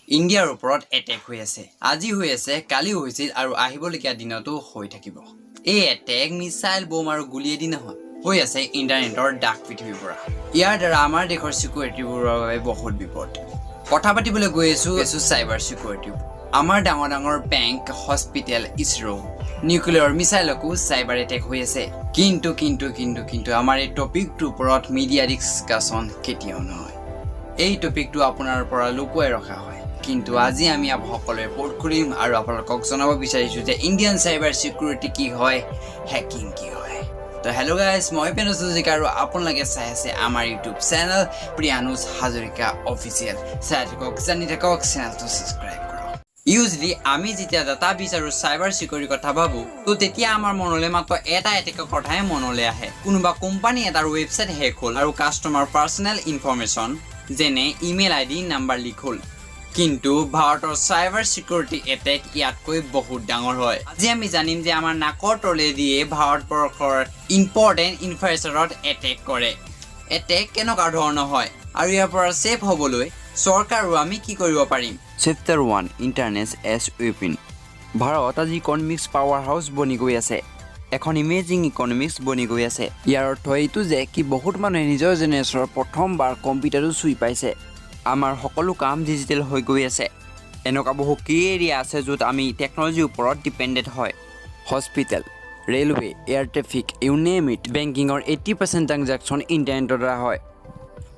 ইণ্ডিয়াৰ ওপৰত এটেক হৈ আছে আজি হৈ আছে কালি হৈছিল আৰু আহিবলগীয়া দিনতো হৈ থাকিব এই এটেক মিসাইল বোম আৰু গুলিয়েদি নহয় হৈ আছে ইন্টাৰনেটৰ ডাক পৃথিৱীৰ পৰা ইয়াৰ দ্বাৰা আমাৰ দেশৰ সিকিউৰিটিবোৰৰ বাবে বহুত বিপদ কথা পাতিবলৈ গৈ আছো সাইবাৰ সিকিউৰিটি আমাৰ ডাঙৰ বেংক হস্পিটেল ইছৰো নিউক্লিয়াৰ মিসাইলকো সাইবাৰ এটেক হৈ আছে কিন্তু আমাৰ এই টপিকটোৰ ওপৰত মিডিয়া ডিসকাশন কেতিয়াও নহয় এই টপিকটো আপোনাৰ পৰা লুকুৱাই ৰখা হয় কিন্তু আজি আমি আপোনালোকক ৰিপৰ্ট কৰিম আৰু আপোনালোকক জনাব বিচাৰিছো যে ইণ্ডিয়ান সাইবাৰ সিকিউৰিটি কি হয় হ্যাকিং কি হয় তো হেল্ল গাইস মই পেনুজ আৰু আপোনালোকে চাই আছে আমাৰ YouTube channel Priyanuj Hazarika official চাই থাকক জানি থাকক চেনেলটো সাবস্ক্ৰাইব কৰক ইউজুৱেলি আমি যেতিয়া ডাটা বিচাৰো সাইবাৰ সিকিউৰিটি কথা ভাবো তো তেতিয়া আমাৰ মনলৈ মাত্ৰ এটা এটেকৰ কথাই মনলৈ আহে কোনোবা কোম্পানী এটাৰ ৱেবছাইট হেক হ'ল আৰু কাষ্টমাৰ পাৰ্সোনেল ইনফৰমেশন যেনে ইমেইল আইডি নাম্বাৰ লিক হ'ল কিন্তু ভাৰতৰ সাইবাৰ সিকিউৰিটি এটেক ইয়াতকৈ বহুত ডাঙৰ হয় আজি আমি জানিম যে আমাৰ নাকৰ তলে দিয়ে ভাৰতবৰ্ষৰ ইম্পৰ্টেন্ট ইনফ্ৰাষ্ট্ৰাকচাৰত এটেক কৰে এটেক কেনেকুৱা ধৰণৰ হয় আৰু ইয়াৰ পৰা সেফ হ'বলৈ চৰকাৰ আৰু আমি কি কৰিব পাৰিম chapter 1 internet S weapon Bharat আজি ইকনমিক্স পাৱাৰ হাউস বনি গৈ আছে এখন ইমেজিং ইকনমিক্স বনি গৈ আছে ইয়াৰ অৰ্থ এইটো যে কি বহুত মানুহে নিজৰ জেনেৰেশ্যনৰ প্ৰথমবাৰ কম্পিউটাৰটো চুই পাইছে আমাৰ সকলো কাম ডিজিটেল হৈ গৈ আছে এনেকুৱা বহু কি এৰিয়া আছে য'ত আমি টেকনলজিৰ ওপৰত ডিপেন্ডেন্ট হয় hospital railway air traffic you name it বেংকিঙৰ 80% ট্ৰানজাকচন ইন্টাৰনেটৰ দ্বাৰা হয়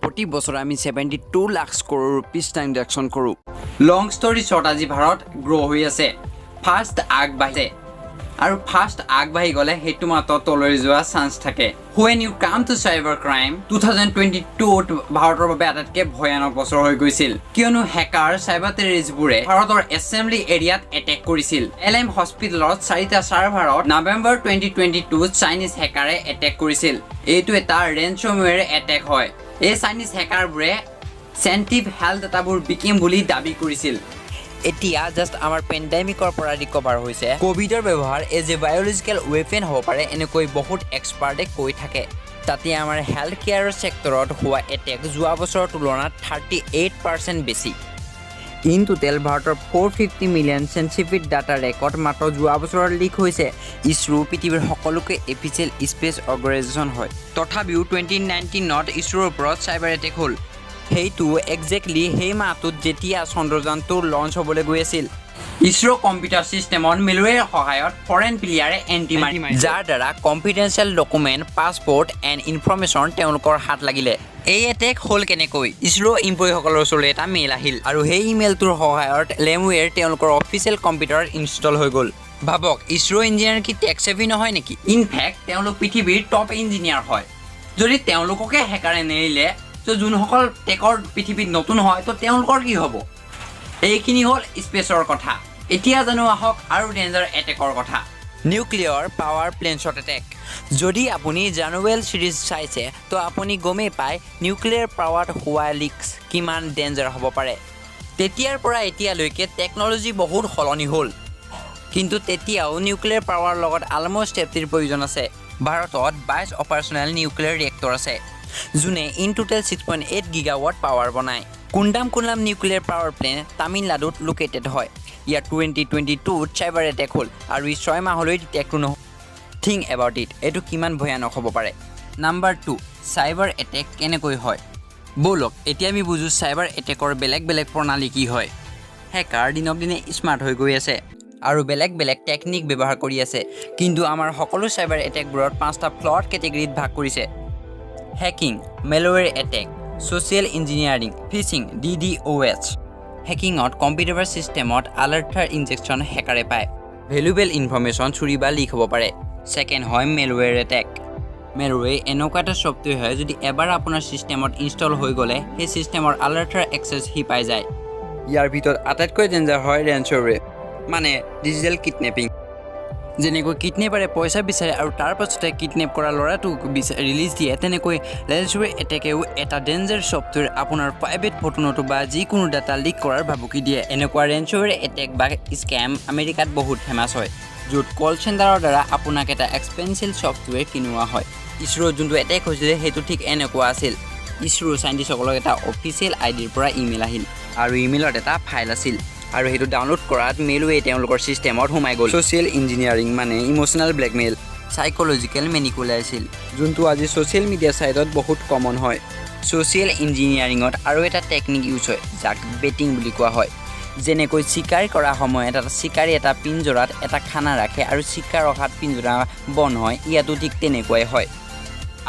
প্ৰতি বছৰ আমি 72 লাখ কৰোৰ ৰুপিজ ট্ৰানজাকচন কৰোঁ লং ষ্টৰী শৰ্ট আজি ভাৰত গ্ৰ' হৈ আছে ফাষ্ট আগবাঢ়িছে আৰু ফাষ্ট আগবাঢ়ি গ'লে হেতু মাত্ৰ তলৈ যোৱা চান্স থাকে when you come to cyber crime 2022 ভাৰতৰ বাবে আটাইতকৈ ভয়ানক বছৰ হৈ গৈছিল কিয়নো হেকাৰ সাইবাৰ টেৰৰিষ্টবোৰে ভাৰতৰ এছেম্বলি এৰিয়াত এটেক কৰিছিল এলএম হস্পিটেলত 4টা সাৰ্ভাৰত নৱেম্বৰ 2022 চাইনিজ হেকাৰে এটেক কৰিছিল এইটো এটা ৰেনছমৱেৰ এটেক হয় এই চাইনিজ হেকাৰবোৰে সেন্সিটিভ হেলথ ডাটাবোৰ বিকিম বুলি দাবী কৰিছিল এতিয়া জাস্ট আমাৰ পেণ্ডেমিকৰ পৰা ৰিকভাৰ হৈছে কোভিডৰ ব্যৱহাৰ এজ এ বায়োলজিক্যাল ৱেপন হ'ব পাৰে এনেকৈ বহুত এক্সপাৰ্টে কৈ থাকে তাতে আমাৰ হেলথ কেয়াৰ সেক্টৰত হোৱা এটেক যোৱা বছৰৰ তুলনাত 38% বেছি ইন টোটেল ভাৰতৰ 450 মিলিয়ন সেন্সিটিভ ডাটা ৰেকৰ্ড মাত্ৰ যোৱা বছৰত লিক হৈছে ইছৰো পৃথিৱীৰ সকলোকে এফিচিয়েল স্পেচ অৰ্গেনাইজেশ্যন হয় তথাপিও 2019ত ইছৰোৰ ওপৰত সাইবাৰ এটেক হ'ল সেইটো এক্সেক্টলি সেই মাহটোত যেতিয়া চন্দ্ৰযানটো লঞ্চ হ'বলৈ গৈ আছিল ইছৰো কম্পিউটাৰ সিস্টেমত মেলৱেৰ সহায়ত ফৰেন প্লেয়াৰে এন্টি মাৰি যাৰ দ্বাৰা confidential document passport and information তেওঁলোকৰ হাত লাগিলে এই এটেক হ'ল কেনেকৈ ইছৰো এমপ্লয়ীসকলৰ ওচৰলৈ এটা মেইল আহিল আৰু সেই ইমেইলটোৰ সহায়ত লেমৱেৰ তেওঁলোকৰ অফিচিয়েল কম্পিউটাৰত ইনষ্টল হৈ গ'ল ভাবক ইছৰো ইঞ্জিনিয়াৰ কি টেক সেভি নহয় নেকি ইনফেক্ট তেওঁলোক পৃথিৱীৰ টপ ইঞ্জিনিয়াৰ হয় যদি তেওঁলোককে হেকাৰে নেৰিলে তো যোনসকল টেকৰ পৃথিৱীত নতুন হয় তো তেওঁলোকৰ কি হ'ব এইখিনি হ'ল স্পেচৰ কথা এতিয়া জানো আহক আৰু ডেঞ্জাৰ এটেকৰ কথা নিউক্লিয়াৰ পাৱাৰ প্লেণ্টছত এটেক যদি আপুনি জানুৱেল সিৰিজ চাইছে তো আপুনি গমেই পায় নিউক্লিয়াৰ পাৱাৰত হোৱা লিক্স কিমান ডেঞ্জাৰ হ'ব পাৰে তেতিয়াৰ পৰা এতিয়ালৈকে টেকনলজি বহুত সলনি হ'ল কিন্তু তেতিয়াও নিউক্লিয়াৰ পাৱাৰৰ লগত অলমষ্ট সেফটিৰ প্ৰয়োজন আছে ভাৰতত 22 অপাৰেশ্যনেল নিউক্লিয়াৰ ৰিয়েক্টৰ আছে যোনে ইন টোটেল 6.8 গিগাৱাট পাৱাৰ বনায় কুণ্ডাম নিউক্লিয়াৰ পাৱাৰ প্লেণ্ট তামিলনাডুত লোকেটেড হয় ইয়াৰ 2022 সাইবাৰ এটেক হ'ল আৰু ই 6 মাহলৈ ডিটেক্টো নহয় থিংক এবাউট ইট এইটো কিমান ভয়ানক হ'ব পাৰে নাম্বাৰ 2 সাইবাৰ এটেক কেনেকৈ হয় বলক এতিয়া আমি বুজো সাইবাৰ এটেকৰ বেলেগ প্ৰণালী কি হয় হেকাৰ দিনক দিনে স্মাৰ্ট হৈ গৈ আছে আৰু বেলেগ টেকনিক ব্যৱহাৰ কৰি আছে কিন্তু আমাৰ সকলো সাইবাৰ এটেকবোৰত 5টা ফ্লড কেটেগৰীত ভাগ কৰিছে hacking malware attack social engineering phishing DDoS হ্যাকিঙত কম্পিউটাৰ সিস্টেমত আলাৰ্টাৰ ইনজেকশ্যন হেকাৰে পায় ভেলুৱেবল ইনফৰমেশ্যন চুৰি বা লিক হ'ব পাৰে সেকেন্ড হয় মেলৱেৰ এটেক মেলৱে এনেকুৱা এটা ছফ্টৱেৰ হয় যদি এবাৰ আপোনাৰ সিস্টেমত ইনষ্টল হৈ গ'লে সেই সিস্টেমৰ আলাৰ্টাৰ এক্সেছ হি পাই যায় ইয়াৰ ভিতৰত আটাইতকৈ ডেঞ্জাৰ হয় ৰেনছমৱেৰ মানে ডিজিটেল কিডনেপিং যেনেকৈ কিডনেপাৰে পইচা বিচাৰে আৰু তাৰ পাছতে কিডনেপ কৰা ল'ৰাটোক ৰিলিজ দিয়ে তেনেকৈ ৰেনছমৱেৰ এটেকেও এটা ডেঞ্জাৰ ছফ্টৱেৰ আপোনাৰ প্ৰাইভেট ফটো নতুবা যিকোনো ডাটা লিক কৰাৰ ভাবুকি দিয়ে এনেকুৱা ৰেনছমৱেৰ এটেক বা স্কেম আমেৰিকাত বহুত ফেমাছ হয় য'ত কল চেণ্টাৰৰ দ্বাৰা আপোনাক এটা এক্সপেনচিভ ছফ্টৱেৰ কিনোৱা হয় ইছৰোৰ যোনটো এটেক হৈছিলে সেইটো ঠিক এনেকুৱা আছিল ইছৰো সাইণ্টিষ্টসকলক এটা অফিচিয়েল আইডিৰ পৰা ইমেইল আহিল আৰু ইমেইলত এটা ফাইল আছিল আৰু সেইটো ডাউনলোড কৰাত মেইলৱে তেওঁলোকৰ ছিষ্টেমত সোমাই গ'ল ছ'চিয়েল ইঞ্জিনিয়াৰিং মানে ইম'চনেল ব্লেকমেইল সাইকোলজিকেল মেনিপুলেশ্যন যোনটো আজি ছ'চিয়েল মিডিয়া ছাইটত বহুত কমন হয় ছ'চিয়েল ইঞ্জিনিয়াৰিঙত আৰু এটা টেকনিক ইউজ হয় যাক বেটিং বুলি কোৱা হয় যেনেকৈ চিকাৰ কৰা সময়ত এটা চিকাৰী এটা পিঞ্জৰাত এটা খানা ৰাখে আৰু চিকাৰ ৰখাত পিঞ্জৰা বন্ধ হয় ইয়াতো ঠিক তেনেকুৱাই হয়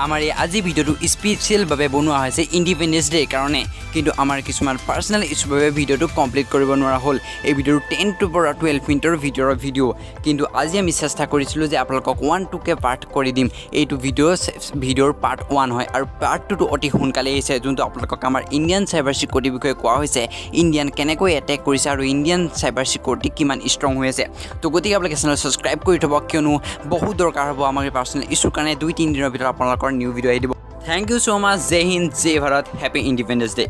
আমাৰ এই আজি ভিডিঅ'টো স্পেচিয়েলভাৱে বনোৱা হৈছে ইণ্ডিপেণ্ডেন্স ডেৰ কাৰণে কিন্তু আমাৰ কিছুমান পাৰ্চনেল ইছ্যুৰ বাবে ভিডিঅ'টো কমপ্লিট কৰিব নোৱাৰা হ'ল এই ভিডিঅ'টো 10 to 12 মিনিটৰ ভিডিঅ' কিন্তু আজি আমি চেষ্টা কৰিছিলোঁ যে আপোনালোকক 1-2কে পাৰ্ট কৰি দিম এইটো ভিডিঅ'ৰ পাৰ্ট 1 হয় আৰু পাৰ্ট 2টো অতি সোনকালে আহিছে যোনটো আপোনালোকক আমাৰ ইণ্ডিয়ান চাইবাৰ চিকিউৰিটিৰ বিষয়ে কোৱা হৈছে ইণ্ডিয়ান কেনেকৈ এটেক কৰিছে আৰু ইণ্ডিয়ান চাইবাৰ চিকিউৰিটি কিমান ষ্ট্ৰং হৈ আছে তো গতিকে আপোনালোকে চেনেল ছাবস্ক্ৰাইব কৰি থ'ব কিয়নো বহুত দৰকাৰ হ'ব আমাৰ পাৰ্চনেল ইছ্যুৰ কাৰণে 2-3 দিনৰ ভিতৰত আপোনালোকৰ নিউ ভিডিঅ' আহি দিব থ্যাংক ইউ সো মাচ জয় হিন্দ জয় ভাৰত হ্যাপি ইণ্ডিপেণ্ডেন্স ডে